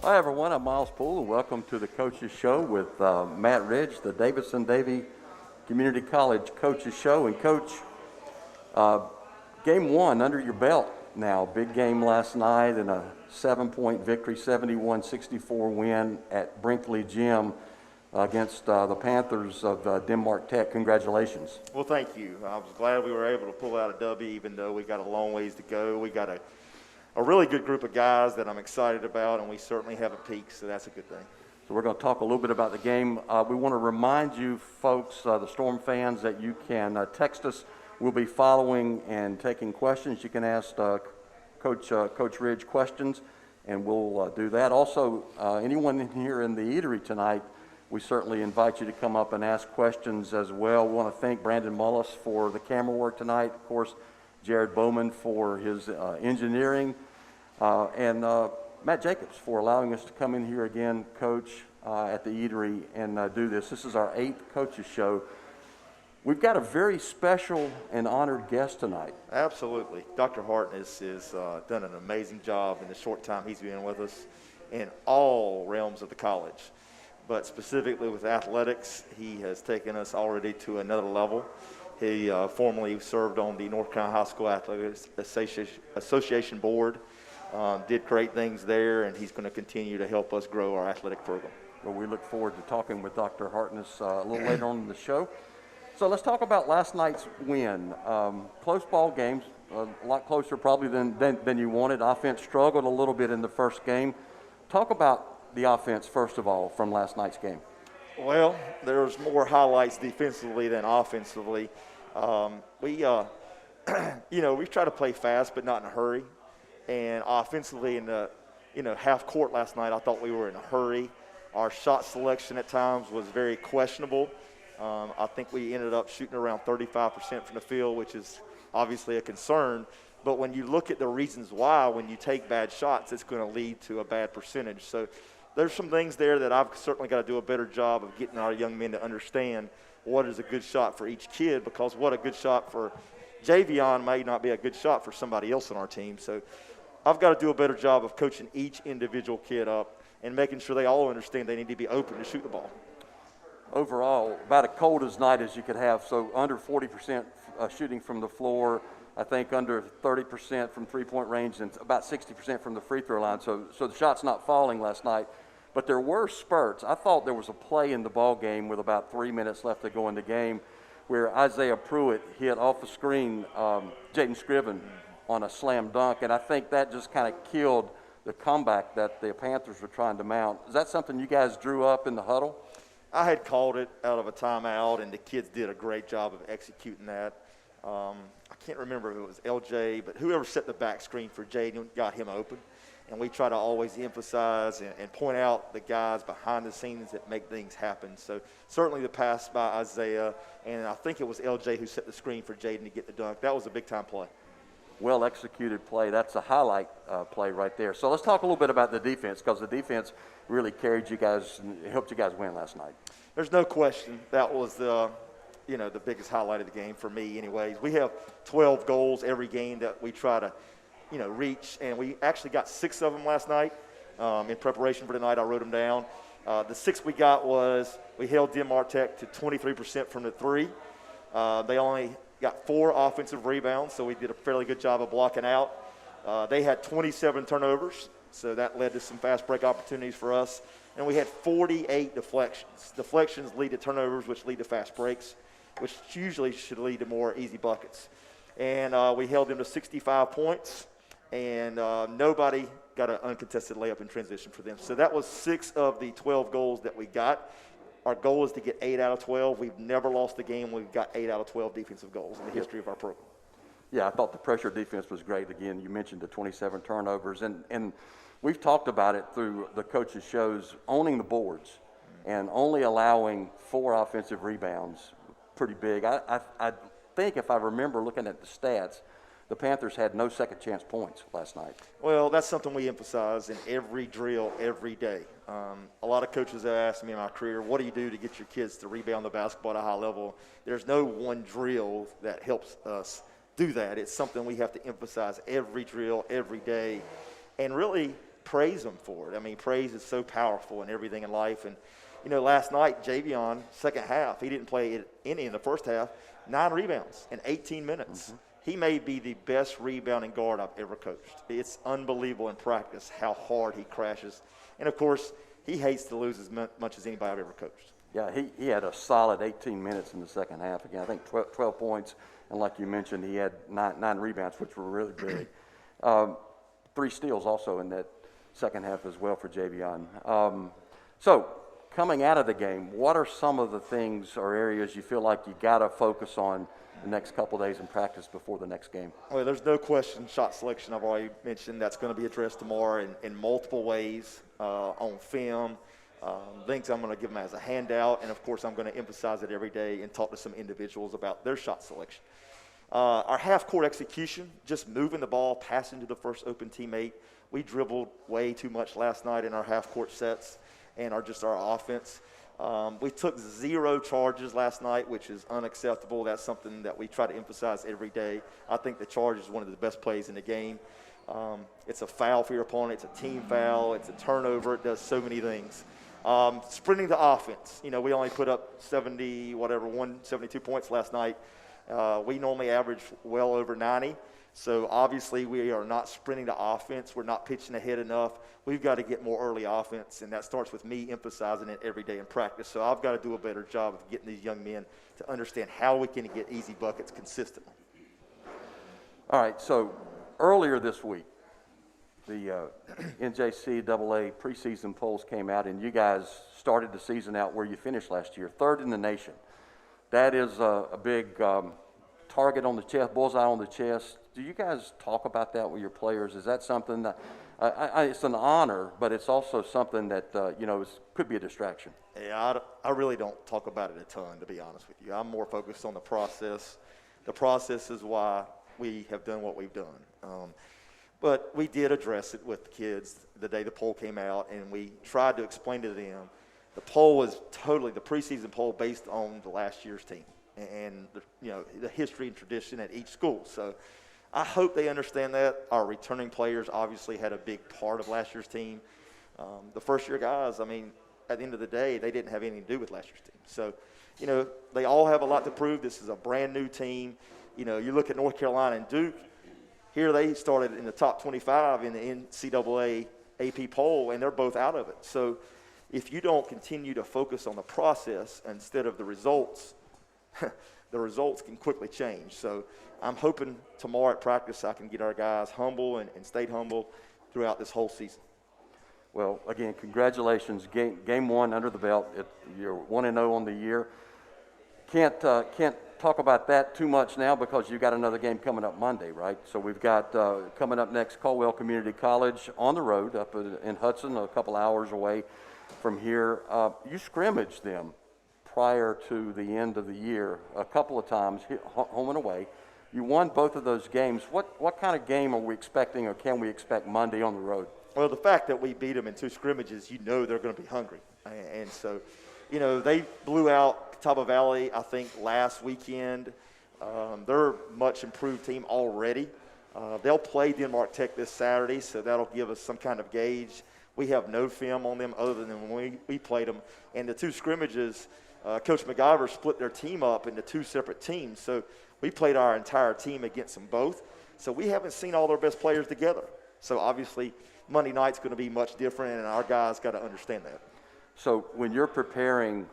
Hi, everyone. I'm Miles Poole, and welcome to the Coaches Show with Matt Ridge, the Davidson-Davie Community College Coaches Show. And, Coach, game one under your belt now. Big game last night and a 7-point victory, 71-64 win at Brinkley Gym against the Panthers of Denmark Tech. Congratulations. Well, thank you. I was glad we were able to pull out a W, even though we got a long ways to go. We got a really good group of guys that I'm excited about, and we certainly have a peak, so that's a good thing. So we're going to talk a little bit about the game. We want to remind you folks, the Storm fans, that you can text us. We'll be following and taking questions. You can ask Coach Ridge questions, and we'll do that. Also, anyone here in the Eatery tonight, we certainly invite you to come up and ask questions as well. We want to thank Brandon Mullis for the camera work tonight. Of course, Jared Bowman for his engineering, and Matt Jacobs for allowing us to come in here again, Coach, at the Eatery and do this. This is our 8th Coaches Show. We've got a very special and honored guest tonight. Absolutely. Dr. Hartness has done an amazing job in the short time he's been with us in all realms of the college. But specifically with athletics, he has taken us already to another level. He formerly served on the North Carolina High School Athletics Association Board, did great things there, and he's going to continue to help us grow our athletic program. Well, we look forward to talking with Dr. Hartness a little later on in the show. So let's talk about last night's win. Close ball games, a lot closer probably than you wanted. Offense struggled a little bit in the first game. Talk about the offense, first of all, from last night's game. Well, there's more highlights defensively than offensively. We try to play fast but not in a hurry. And offensively in the half court last night, I thought we were in a hurry. Our shot selection at times was very questionable. I think we ended up shooting around 35% from the field, which is obviously a concern. But when you look at the reasons why, when you take bad shots, it's going to lead to a bad percentage. So there's some things there that I've certainly got to do a better job of getting our young men to understand what is a good shot for each kid, because what a good shot for Javion may not be a good shot for somebody else on our team. So I've got to do a better job of coaching each individual kid up and making sure they all understand they need to be open to shoot the ball. Overall, about as cold as night as you could have, so under 40% shooting from the floor, I think under 30% from three-point range, and about 60% from the free throw line. So the shot's not falling last night. But there were spurts. I thought there was a play in the ball game with about 3 minutes left to go in the game where Isaiah Pruitt hit off the screen Jaden Scriven on a slam dunk, and I think that just kind of killed the comeback that the Panthers were trying to mount. Is that something you guys drew up in the huddle? I had called it out of a timeout, and the kids did a great job of executing that. I can't remember if it was LJ, but whoever set the back screen for Jaden got him open. And we try to always emphasize and point out the guys behind the scenes that make things happen. So certainly the pass by Isaiah, and I think it was LJ who set the screen for Jaden to get the dunk. That was a big-time play. Well-executed play. That's a highlight play right there. So let's talk a little bit about the defense, because the defense really carried you guys and helped you guys win last night. There's no question that was the biggest highlight of the game for me anyways. We have 12 goals every game that we try to reach, and we actually got 6 of them last night. In preparation for tonight, I wrote them down. The 6 we got was we held Denmark Tech to 23% from the 3. They only got 4 offensive rebounds, so we did a fairly good job of blocking out. They had 27 turnovers, so that led to some fast break opportunities for us. And we had 48 deflections. Deflections lead to turnovers, which lead to fast breaks, which usually should lead to more easy buckets. And we held them to 65 points. And nobody got an uncontested layup in transition for them. So that was 6 of the 12 goals that we got. Our goal is to get 8 out of 12. We've never lost a game. We've got 8 out of 12 defensive goals in the history of our program. Yeah, I thought the pressure defense was great. Again, you mentioned the 27 turnovers. And we've talked about it through the coaches' shows, owning the boards and only allowing 4 offensive rebounds. Pretty big. I think if I remember looking at the stats, the Panthers had no second chance points last night. Well, that's something we emphasize in every drill every day. A lot of coaches have asked me in my career, what do you do to get your kids to rebound the basketball at a high level? There's no one drill that helps us do that. It's something we have to emphasize every drill, every day. And really, praise them for it. I mean, praise is so powerful in everything in life. And, last night, Javion, second half, he didn't play any in the first half, 9 rebounds in 18 minutes. Mm-hmm. He may be the best rebounding guard I've ever coached. It's unbelievable in practice how hard he crashes. And, of course, he hates to lose as much as anybody I've ever coached. Yeah, he had a solid 18 minutes in the second half. Again, I think 12 points, and like you mentioned, he had nine rebounds, which were really big. 3 steals also in that second half as well for Javion. So coming out of the game, what are some of the things or areas you feel like you got to focus on the next couple of days in practice before the next game? Well, there's no question shot selection, I've already mentioned, that's going to be addressed tomorrow in multiple ways on film. Things I'm going to give them as a handout, and of course I'm going to emphasize it every day and talk to some individuals about their shot selection. Our half-court execution, just moving the ball, passing to the first open teammate. We dribbled way too much last night in our half-court sets and our offense. We took 0 charges last night, which is unacceptable. That's something that we try to emphasize every day. I think the charge is one of the best plays in the game. It's a foul for your opponent. It's a team foul. It's a turnover. It does so many things. Sprinting to offense. We only put up 172 points last night. We normally average well over 90. So obviously we are not sprinting to offense. We're not pitching ahead enough. We've got to get more early offense, and that starts with me emphasizing it every day in practice. So I've got to do a better job of getting these young men to understand how we can get easy buckets consistently. All right, so earlier this week, the NJCAA preseason polls came out, and you guys started the season out where you finished last year, 3rd in the nation. That is a big target on the chest, bullseye on the chest. Do you guys talk about that with your players? Is that something that it's an honor, but it's also something that could be a distraction? Yeah, I really don't talk about it a ton, to be honest with you. I'm more focused on the process. The process is why we have done what we've done. But we did address it with the kids the day the poll came out, and we tried to explain to them the poll was totally the preseason poll based on the last year's team and the history and tradition at each school. So I hope they understand that. Our returning players obviously had a big part of last year's team. The first-year guys, I mean, at the end of the day, they didn't have anything to do with last year's team. So, they all have a lot to prove. This is a brand-new team. You look at North Carolina and Duke. Here they started in the top 25 in the NCAA AP poll, and they're both out of it. So if you don't continue to focus on the process instead of the results, the results can quickly change. So I'm hoping tomorrow at practice I can get our guys humble and stay humble throughout this whole season. Well, again, congratulations. Game 1 under the belt. You're 1-0 on the year. Can't talk about that too much now because you got another game coming up Monday, right? So we've got coming up next Caldwell Community College on the road up in Hudson, a couple hours away from here. You scrimmaged them prior to the end of the year a couple of times, home and away. You won both of those games. What kind of game are we expecting, or can we expect Monday on the road? Well, the fact that we beat them in 2 scrimmages, they're going to be hungry. And so, they blew out Catawba Valley, I think, last weekend. They're a much improved team already. They'll play Denmark Tech this Saturday, so that'll give us some kind of gauge. We have no film on them other than when we played them. And the 2 scrimmages, Coach McIver split their team up into 2 separate teams. So we played our entire team against them both. So we haven't seen all their best players together. So obviously Monday night's going to be much different, and our guys got to understand that. So when you're preparing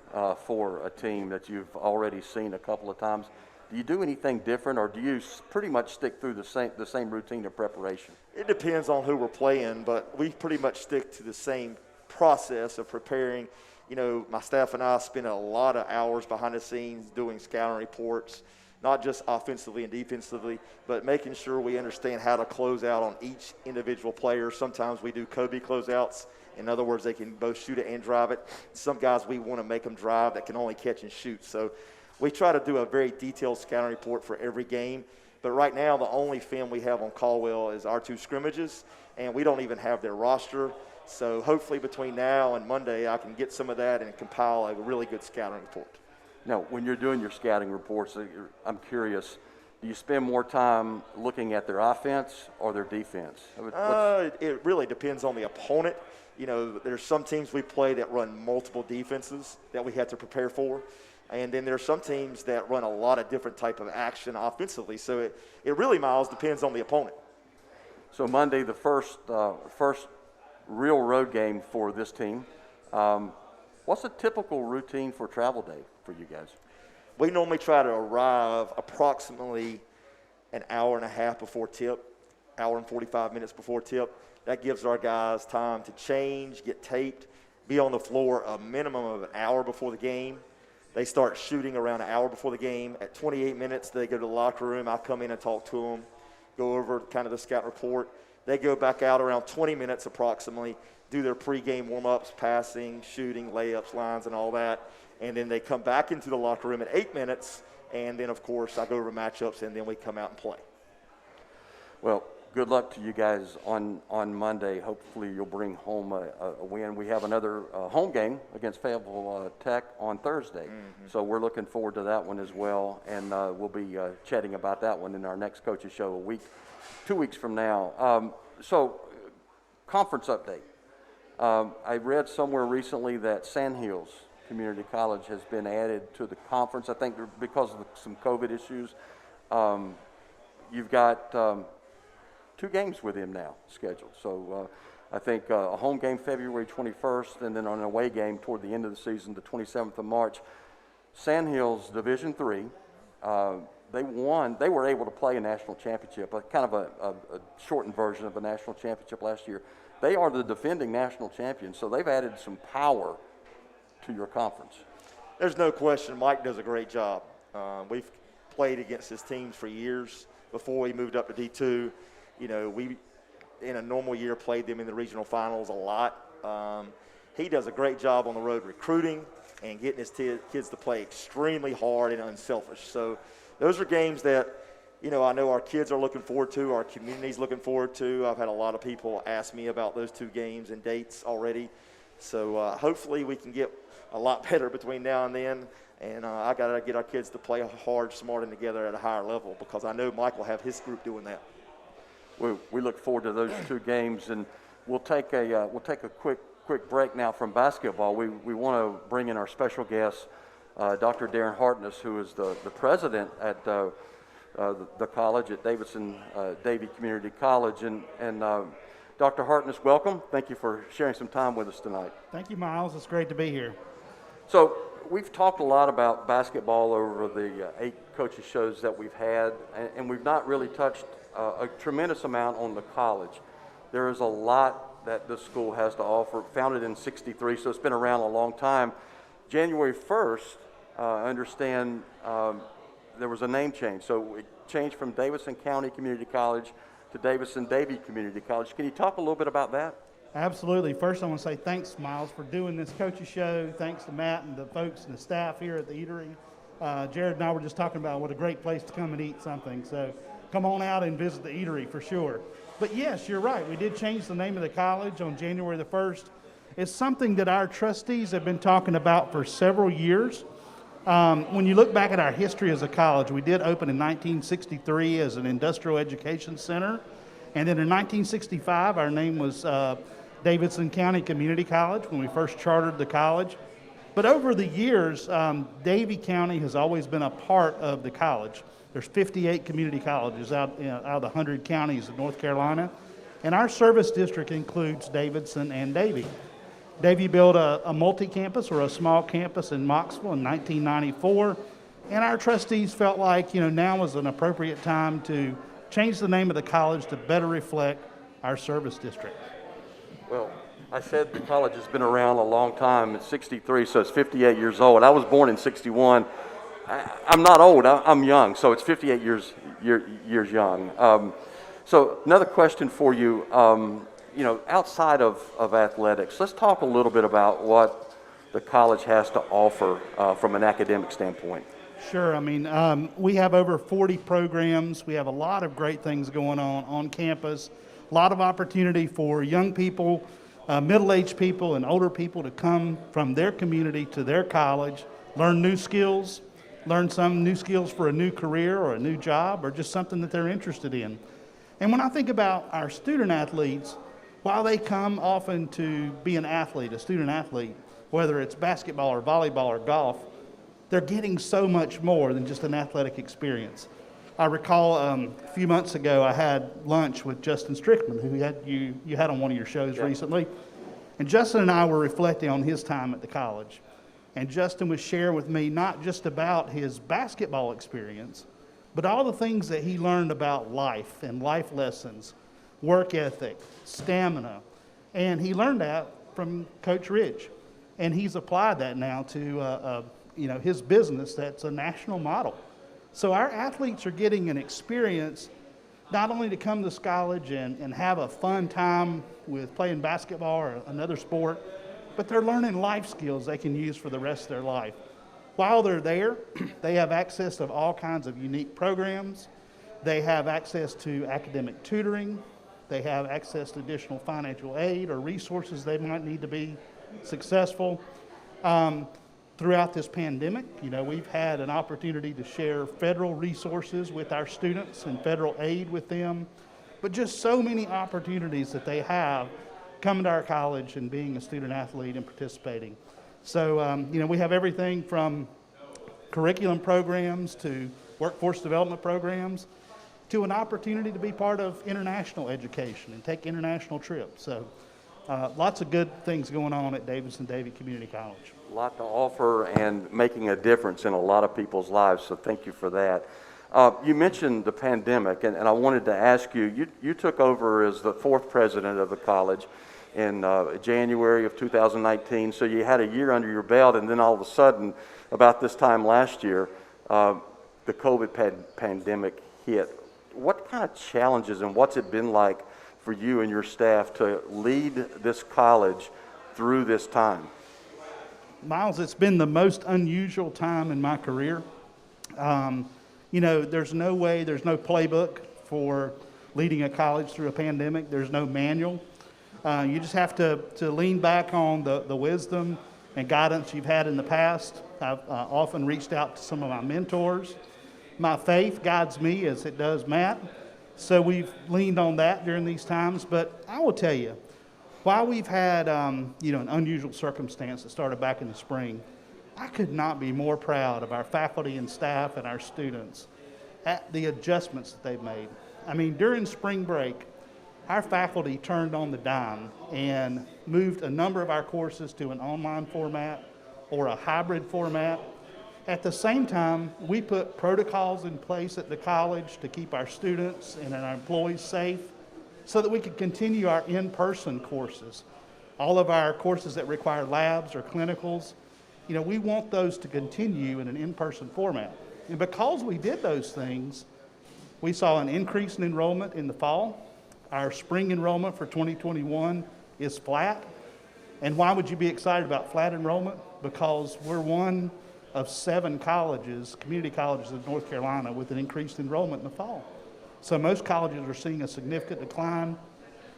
for a team that you've already seen a couple of times, do you do anything different, or do you pretty much stick through the same routine of preparation? It depends on who we're playing, but we pretty much stick to the same process of preparing. My staff and I spend a lot of hours behind the scenes doing scouting reports, not just offensively and defensively, but making sure we understand how to close out on each individual player. Sometimes we do Kobe closeouts. In other words, they can both shoot it and drive it. Some guys we want to make them drive that can only catch and shoot. So we try to do a very detailed scouting report for every game. But right now, the only film we have on Caldwell is our 2 scrimmages, and we don't even have their roster. So hopefully between now and Monday, I can get some of that and compile a really good scouting report. Now, when you're doing your scouting reports, I'm curious, do you spend more time looking at their offense or their defense? It really depends on the opponent. You know, there's some teams we play that run multiple defenses that we have to prepare for. And then there's some teams that run a lot of different type of action offensively. So it really, Miles, depends on the opponent. So Monday, the first real road game for this team. What's a typical routine for travel day for you guys? We normally try to arrive approximately an hour and a half before tip, hour and 45 minutes before tip. That gives our guys time to change, get taped, be on the floor a minimum of an hour before the game. They start shooting around an hour before the game. At 28 minutes, they go to the locker room. I come in and talk to them, go over kind of the scout report. They go back out around 20 minutes approximately, do their pregame warm-ups, passing, shooting, layups, lines, and all that. And then they come back into the locker room at 8 minutes, and then, of course, I go over matchups, and then we come out and play. Well, good luck to you guys on Monday. Hopefully you'll bring home a win. We have another home game against Fayetteville Tech on Thursday. Mm-hmm. So we're looking forward to that one as well, and we'll be chatting about that one in our next coaches show 2 weeks from now. So conference update. I read somewhere recently that Sandhills Community College has been added to the conference, I think because of some COVID issues. You've got 2 games with him now scheduled. So I think a home game February 21st, and then an away game toward the end of the season, the 27th of March. Sandhills Division III, they were able to play a national championship, kind of a shortened version of a national championship last year. They are the defending national champions, so they've added some power to your conference. There's no question Mike does a great job. We've played against his teams for years before we moved up to D2. You know, we, in a normal year, played them in the regional finals a lot. He does a great job on the road recruiting and getting his kids to play extremely hard and unselfish. So those are games that, you know, I know our kids are looking forward to, our community's looking forward to. I've had a lot of people ask me about those 2 games and dates already. So hopefully we can get a lot better between now and then. And I got to get our kids to play hard, smart, and together at a higher level, because I know Mike will have his group doing that. We look forward to those 2 games, and we'll take a quick break now from basketball. We want to bring in our special guest, Dr. Darrin Hartness, who is the president at the college at Davidson-Davie Community College, and Dr. Hartness, welcome. Thank you for sharing some time with us tonight. Thank you, Miles. It's great to be here. So we've talked a lot about basketball over the 8 coaches shows that we've had, and we've not really touched a tremendous amount on the college. There is a lot that this school has to offer, founded in '63, so it's been around a long time. January 1st, I understand there was a name change. So it changed from Davidson County Community College to Davidson-Davie Community College. Can you talk a little bit about that? Absolutely. First, I want to say thanks, Miles, for doing this coaches show. Thanks to Matt and the folks and the staff here at the Eatery. Jared and I were just talking about what a great place to come and eat something. So come on out and visit the Eatery for sure. But yes, you're right. We did change the name of the college on January the 1st. It's something that our trustees have been talking about for several years. When you look back at our history as a college, we did open in 1963 as an industrial education center. And then in 1965, our name was Davidson County Community College when we first chartered the college. But over the years, Davie County has always been a part of the college. There's 58 community colleges out of the 100 counties of North Carolina. And our service district includes Davidson and Davie. Davie built a multi-campus or a small campus in Mocksville in 1994. And our trustees felt like, now was an appropriate time to change the name of the college to better reflect our service district. Well, I said the college has been around a long time. It's 63, so it's 58 years old. I was born in 61. I'm not old, I'm young, so it's 58 years young. So another question for you, outside of athletics, let's talk a little bit about what the college has to offer from an academic standpoint. Sure. We have over 40 programs. We have a lot of great things going on campus, a lot of opportunity for young people, middle-aged people, and older people to come from their community to their college, learn new skills, learn some new skills for a new career or a new job or just something that they're interested in. And when I think about our student athletes, while they come often to be an athlete, a student athlete, whether it's basketball or volleyball or golf, they're getting so much more than just an athletic experience. I recall a few months ago I had lunch with Justin Strickland, who you had on one of your shows recently. And Justin and I were reflecting on his time at the college. And Justin was sharing with me not just about his basketball experience, but all the things that he learned about life and life lessons, work ethic, stamina. And he learned that from Coach Ridge. And he's applied that now to his business that's a national model. So our athletes are getting an experience not only to come to this college and have a fun time with playing basketball or another sport, but they're learning life skills they can use for the rest of their life. While they're there, they have access to all kinds of unique programs. They have access to academic tutoring. They have access to additional financial aid or resources they might need to be successful. Throughout this pandemic, we've had an opportunity to share federal resources with our students and federal aid with them, but just so many opportunities that they have coming to our college and being a student athlete and participating. So, we have everything from curriculum programs to workforce development programs to an opportunity to be part of international education and take international trips. So, lots of good things going on at Davidson-Davie Community College. A lot to offer and making a difference in a lot of people's lives, so thank you for that. You mentioned the pandemic, and I wanted to ask you, you took over as the fourth president of the college in January of 2019, so you had a year under your belt, and then all of a sudden, about this time last year, the COVID pandemic hit. What kind of challenges and what's it been like for you and your staff to lead this college through this time? Miles, it's been the most unusual time in my career. There's no playbook for leading a college through a pandemic. There's no manual. You just have to lean back on the wisdom and guidance you've had in the past. I've often reached out to some of my mentors. My faith guides me as it does Matt. So we've leaned on that during these times. But I will tell you, while we've had an unusual circumstance that started back in the spring, I could not be more proud of our faculty and staff and our students at the adjustments that they've made. I mean, during spring break, our faculty turned on the dime and moved a number of our courses to an online format or a hybrid format. At the same time, we put protocols in place at the college to keep our students and our employees safe so that we could continue our in-person courses. All of our courses that require labs or clinicals, we want those to continue in an in-person format. And because we did those things, we saw an increase in enrollment in the fall. Our spring enrollment for 2021 is flat. And why would you be excited about flat enrollment? Because we're one of 7 colleges, community colleges in North Carolina, with an increased enrollment in the fall. So most colleges are seeing a significant decline.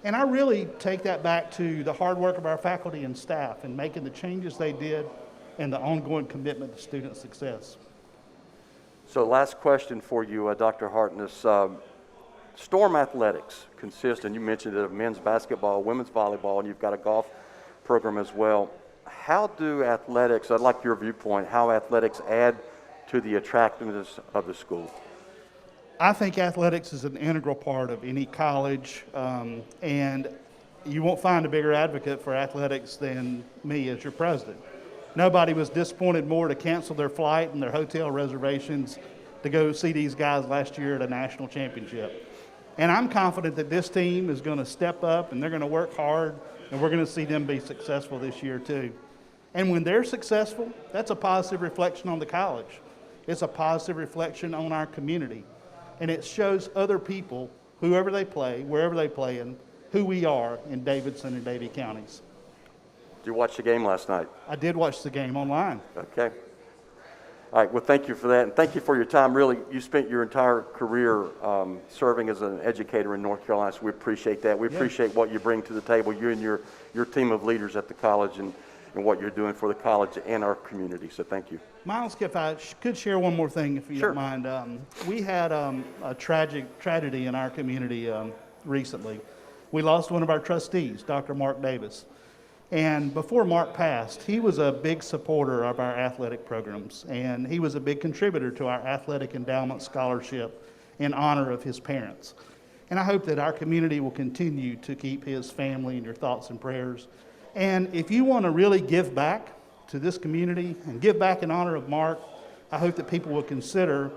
And I really take that back to the hard work of our faculty and staff in making the changes they did and the ongoing commitment to student success. So last question for you, Dr. Hartness. Storm athletics consist, and you mentioned it, of men's basketball, women's volleyball, and you've got a golf program as well. How do athletics, I'd like your viewpoint, how athletics add to the attractiveness of the school? I think athletics is an integral part of any college, and you won't find a bigger advocate for athletics than me as your president. Nobody was disappointed more to cancel their flight and their hotel reservations to go see these guys last year at a national championship. And I'm confident that this team is going to step up and they're going to work hard, and we're going to see them be successful this year too. And when they're successful, that's a positive reflection on the college. It's a positive reflection on our community. And it shows other people, whoever they play, wherever they play in, who we are in Davidson and Davie counties. Did you watch the game last night? I did watch the game online. Okay. All right, well, thank you for that, and thank you for your time. Really, you spent your entire career serving as an educator in North Carolina, so we appreciate that. We appreciate what you bring to the table, you and your team of leaders at the college, and and what you're doing for the college and our community. So thank you. Miles, if I could share one more thing, if you Sure. don't mind. We had a tragedy in our community recently. We lost one of our trustees, Dr. Mark Davis. And before Mark passed, he was a big supporter of our athletic programs, and he was a big contributor to our athletic endowment scholarship in honor of his parents. And I hope that our community will continue to keep his family in your thoughts and prayers. And if you want to really give back to this community and give back in honor of Mark, I hope that people will consider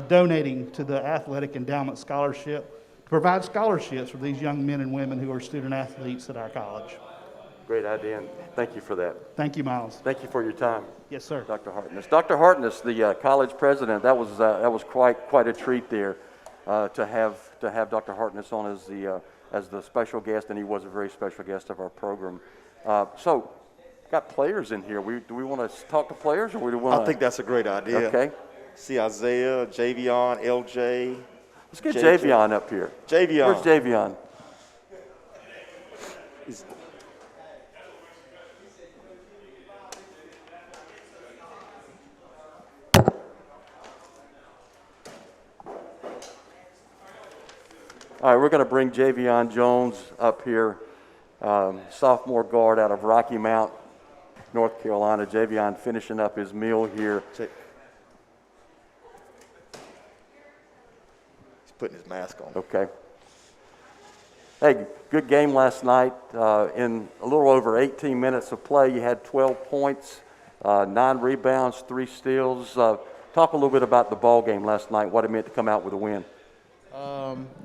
donating to the athletic endowment scholarship to provide scholarships for these young men and women who are student athletes at our college. Great idea, and thank you for that. Thank you, Miles. Thank you for your time. Yes, sir. Dr. Hartness. Dr. Hartness, the college president, that was quite a treat there to have Dr. Hartness on as the special guest, and he was a very special guest of our program. So, got players in here. Do we want to talk to players, or do we want? I think that's a great idea. Okay. See Isaiah, Javion, LJ. Let's get JJ. Javion up here. Javion. Where's Javion? All right, we're going to bring Javion Jones up here, sophomore guard out of Rocky Mount, North Carolina. Javion finishing up his meal here. He's putting his mask on. Okay. Hey, good game last night. In a little over 18 minutes of play, you had 12 points, 9 rebounds, 3 steals. Talk a little bit about the ball game last night, what it meant to come out with a win.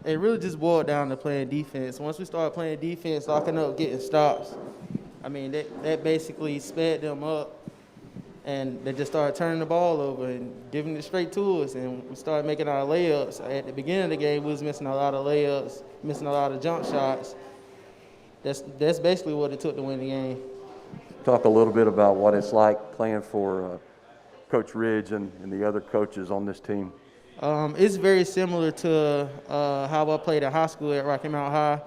It really just boiled down to playing defense. Once we started playing defense, locking up, getting stops, I mean, that basically sped them up, and they just started turning the ball over and giving it straight to us, and we started making our layups. At the beginning of the game, we was missing a lot of layups, missing a lot of jump shots. That's basically what it took to win the game. Talk a little bit about what it's like playing for Coach Ridge and the other coaches on this team. It's very similar to how I played in high school at Rocky Mount High.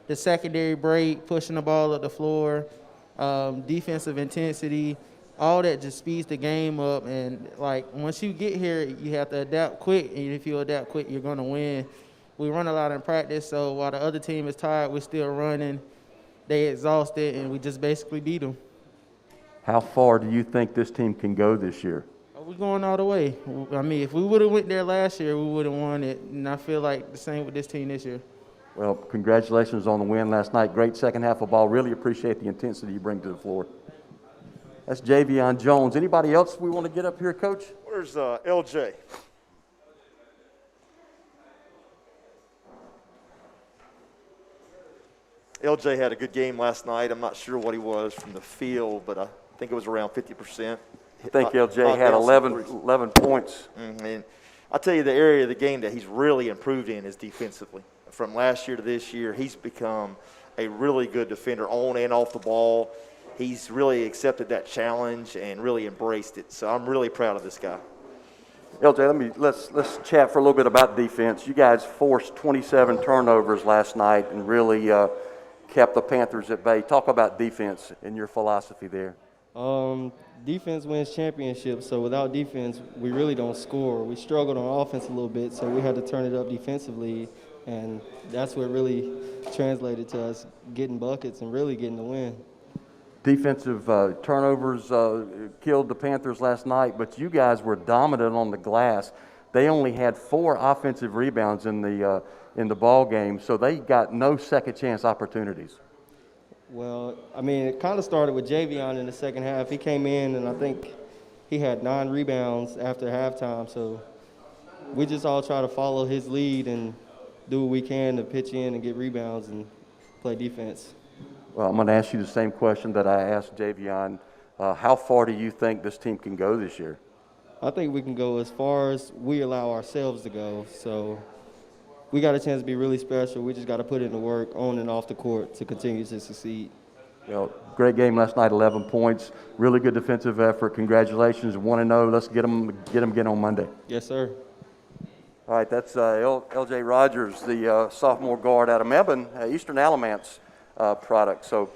The secondary break, pushing the ball up the floor, defensive intensity, all that just speeds the game up. And, like, once you get here, you have to adapt quick. And if you adapt quick, you're going to win. We run a lot in practice, so while the other team is tired, we're still running. They exhausted, and we just basically beat them. How far do you think this team can go this year? We're going all the way. I mean, if we would have went there last year, we would have won it. And I feel like the same with this team this year. Well, congratulations on the win last night. Great second half of ball. Really appreciate the intensity you bring to the floor. That's Javion Jones. Anybody else we want to get up here, Coach? Where's LJ? LJ had a good game last night. I'm not sure what he was from the field, but I think it was around 50%. I think LJ had 11 points. And I'll tell you, the area of the game that he's really improved in is defensively. From last year to this year, he's become a really good defender on and off the ball. He's really accepted that challenge and really embraced it. So I'm really proud of this guy. LJ, let's chat for a little bit about defense. You guys forced 27 turnovers last night and really kept the Panthers at bay. Talk about defense and your philosophy there. Defense wins championships, so without defense, we really don't score. We struggled on offense a little bit, so we had to turn it up defensively, and that's what really translated to us getting buckets and really getting the win. Defensive turnovers killed the Panthers last night, but you guys were dominant on the glass. They only had 4 offensive rebounds in the ball game, so they got no second chance opportunities. Well, I mean, it kind of started with Javion in the second half. He came in, and I think he had 9 rebounds after halftime. So we just all try to follow his lead and do what we can to pitch in and get rebounds and play defense. Well, I'm going to ask you the same question that I asked Javion. How far do you think this team can go this year? I think we can go as far as we allow ourselves to go. So we got a chance to be really special. We just got to put in the work on and off the court to continue to succeed. Well, great game last night, 11 points. Really good defensive effort. Congratulations, 1-0. Let's get them again on Monday. Yes, sir. All right, that's L.J. Rogers, the sophomore guard out of Mebane, Eastern Alamance product. So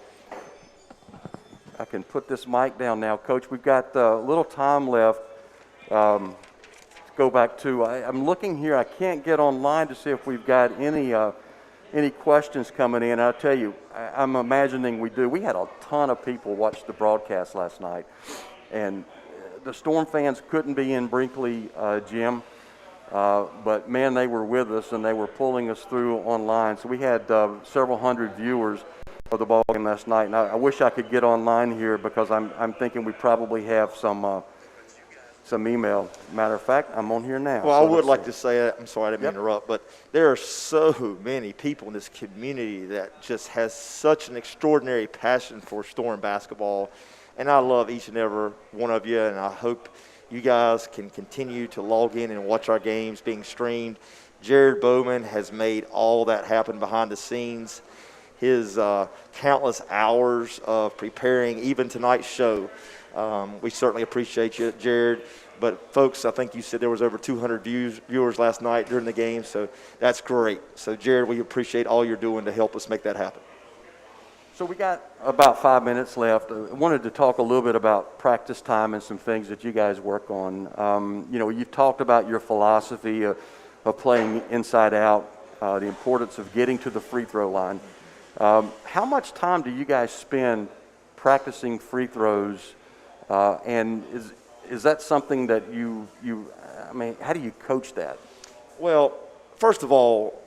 I can put this mic down now. Coach, we've got a little time left. Go back to, I'm looking here. I can't get online to see if we've got any questions coming in. I'll tell you, I'm imagining we do. We had a ton of people watch the broadcast last night, and the Storm fans couldn't be in Brinkley Gym, but man, they were with us and they were pulling us through online. So we had several hundred viewers of the ball game last night, and I wish I could get online here because I'm thinking we probably have some email. Matter of fact, I'm on here now. Well, so I would like to say, I'm sorry I didn't mean to interrupt, but there are so many people in this community that just has such an extraordinary passion for Storm basketball, and I love each and every one of you, and I hope you guys can continue to log in and watch our games being streamed. Jared Bowman has made all that happen behind the scenes. His countless hours of preparing even tonight's show. We certainly appreciate you, Jared. But, folks, I think you said there was over 200 viewers last night during the game, so that's great. So, Jared, we appreciate all you're doing to help us make that happen. So we got about 5 minutes left. I wanted to talk a little bit about practice time and some things that you guys work on. You've talked about your philosophy of playing inside out, the importance of getting to the free throw line. How much time do you guys spend practicing free throws? And is that something that how do you coach that? Well, first of all,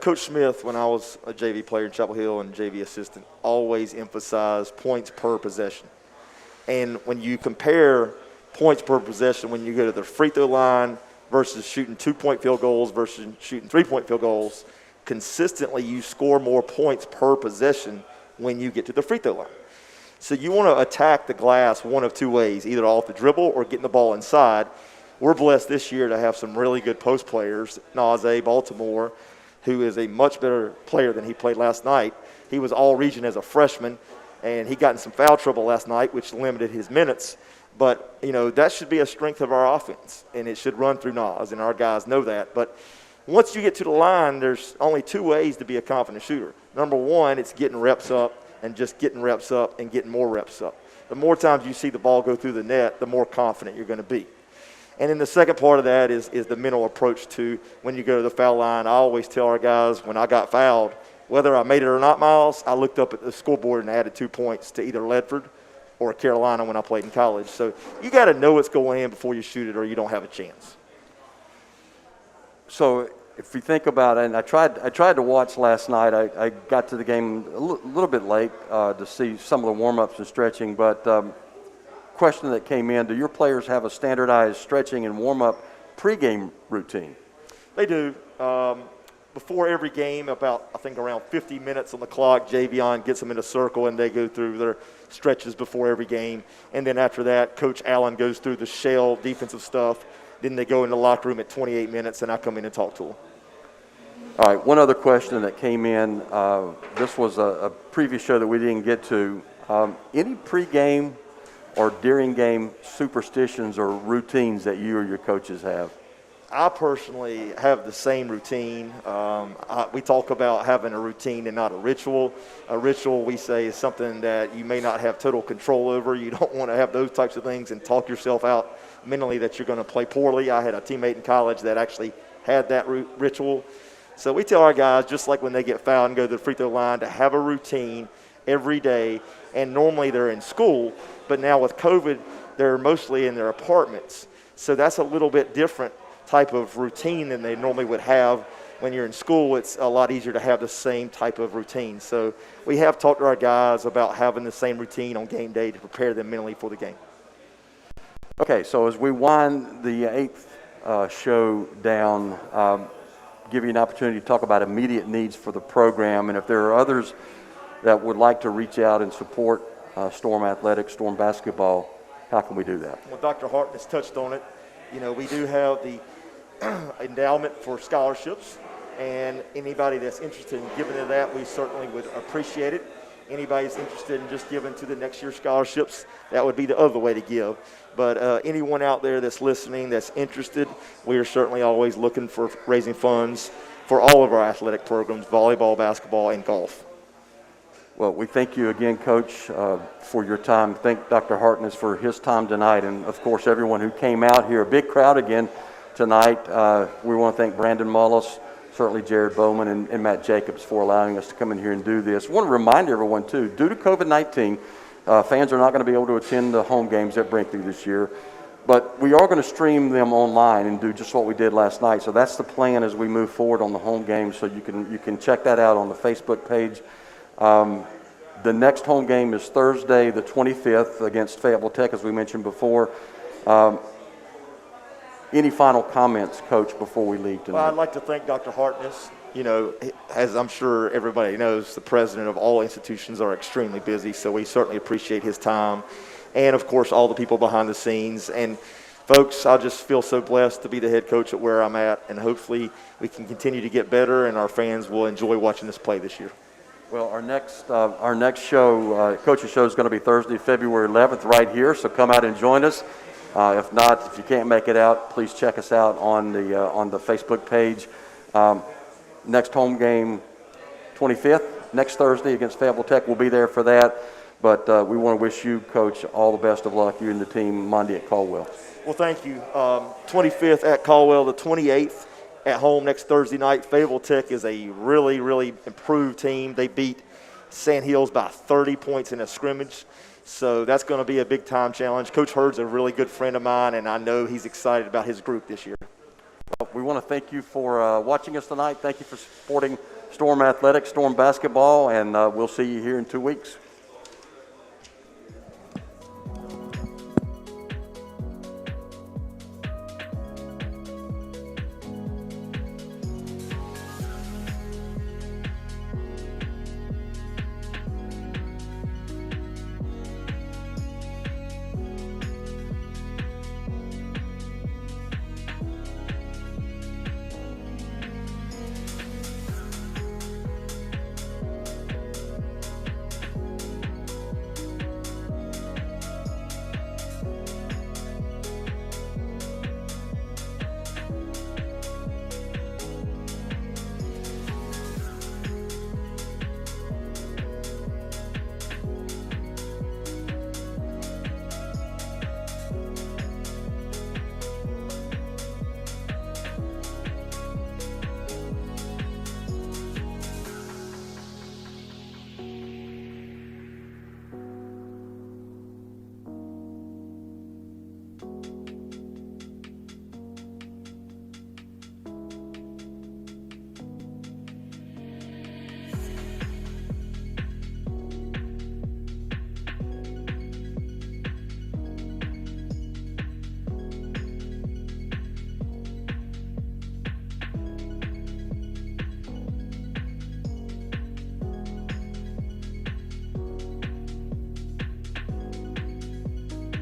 Coach Smith, when I was a JV player in Chapel Hill and JV assistant, always emphasized points per possession. And when you compare points per possession when you go to the free throw line versus shooting 2-point field goals versus shooting 3-point field goals, consistently you score more points per possession when you get to the free throw line. So you want to attack the glass one of two ways, either off the dribble or getting the ball inside. We're blessed this year to have some really good post players. Naze Baltimore, who is a much better player than he played last night. He was all-region as a freshman, and he got in some foul trouble last night, which limited his minutes. But, that should be a strength of our offense, and it should run through Nas, and our guys know that. But once you get to the line, there's only two ways to be a confident shooter. Number one, it's getting reps up and just getting reps up and getting more reps up. The more times you see the ball go through the net, the more confident you're going to be. And then the second part of that is the mental approach to when you go to the foul line. I always tell our guys when I got fouled, whether I made it or not, Miles, I looked up at the scoreboard and added 2 points to either Ledford or Carolina when I played in college. So you got to know what's going in before you shoot it or you don't have a chance. So if we think about it, and I tried to watch last night. I got to the game a little bit late to see some of the warm-ups and stretching, but question that came in, do your players have a standardized stretching and warm-up pregame routine? They do. Before every game, about, I think, around 50 minutes on the clock, Javion gets them in a circle, and they go through their stretches before every game. And then after that, Coach Allen goes through the shell defensive stuff. Then they go in the locker room at 28 minutes, and I come in and talk to them. All right, one other question that came in. This was a previous show that we didn't get to. Any pregame or during game superstitions or routines that you or your coaches have? I personally have the same routine. We talk about having a routine and not a ritual. A ritual, we say, is something that you may not have total control over. You don't want to have those types of things and talk yourself out mentally that you're going to play poorly. I had a teammate in college that actually had that ritual. So we tell our guys, just like when they get fouled and go to the free throw line, to have a routine every day. And normally they're in school, but now with COVID, they're mostly in their apartments. So that's a little bit different type of routine than they normally would have. When you're in school, it's a lot easier to have the same type of routine. So we have talked to our guys about having the same routine on game day to prepare them mentally for the game. Okay, so as we wind the eighth show down, give you an opportunity to talk about immediate needs for the program, and if there are others that would like to reach out and support Storm Athletics, Storm Basketball, how can we do that? Well, Dr. Hartness touched on it. We do have the endowment for scholarships, and anybody that's interested in giving to that, we certainly would appreciate it. Anybody that's interested in just giving to the next year's scholarships, that would be the other way to give. But anyone out there that's listening, that's interested, we are certainly always looking for raising funds for all of our athletic programs, volleyball, basketball, and golf. Well, we thank you again, Coach, for your time. Thank Dr. Hartness for his time tonight, and of course everyone who came out here. A big crowd again tonight. We want to thank Brandon Mullis, certainly Jared Bowman, and Matt Jacobs for allowing us to come in here and do this. I want to remind everyone too, due to COVID-19, fans are not going to be able to attend the home games at Brinkley this year, but we are going to stream them online and do just what we did last night. So that's the plan as we move forward on the home games. So you can check that out on the Facebook page. The next home game is Thursday, the 25th, against Fayetteville Tech, as we mentioned before. Any final comments, Coach, before we leave tonight? Well, I'd like to thank Dr. Hartness. You know, as I'm sure everybody knows, the president of all institutions are extremely busy, so we certainly appreciate his time. And, of course, all the people behind the scenes. And, folks, I just feel so blessed to be the head coach at where I'm at, and hopefully we can continue to get better and our fans will enjoy watching us play this year. Well, our next show, coach's show, is going to be Thursday, February 11th, right here. So come out and join us. If not, if you can't make it out, please check us out on the Facebook page. Next home game, 25th, next Thursday against Fayetteville Tech. We'll be there for that. But we want to wish you, Coach, all the best of luck, you and the team, Monday at Caldwell. Well, thank you. 25th at Caldwell, the 28th at home next Thursday night. Fayetteville Tech is a really, really improved team. They beat Sand Hills by 30 points in a scrimmage. So that's going to be a big-time challenge. Coach Hurd's a really good friend of mine, and I know he's excited about his group this year. Well, we want to thank you for watching us tonight. Thank you for supporting Storm Athletics, Storm Basketball, and we'll see you here in 2 weeks.